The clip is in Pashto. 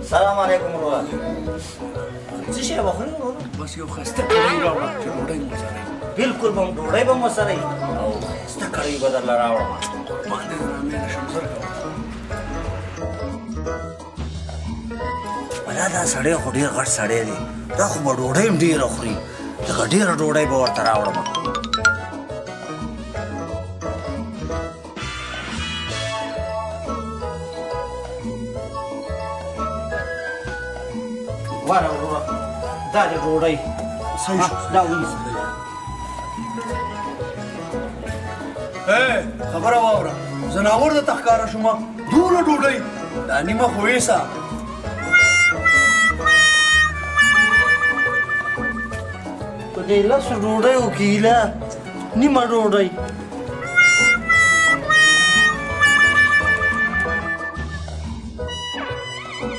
سلام علیکم ورور. څه شی وخورې ورور؟ بس یو ښایسته کړۍ راوړه چې ډوډۍ مو سره وي. بلکل به ډوډۍ به مو سره وي او ښایسته کړۍ به درله راوړم. باندې درامېله شم زر کوه. ولا دا سړی خو ډېر غټ سړی دی. دا خو به ډوډۍ هم ډېره خوري. لکه ډېره ډوډۍ به ورته راوړم. واره وروره دا دې ډوډۍ دا ونیسه. خبره واوره زناور د تخکاره شومه دوله ډوډۍ دا نیمه خو ویسه. په دې لسو ډوډیو کې ایله نیمه ډوډۍ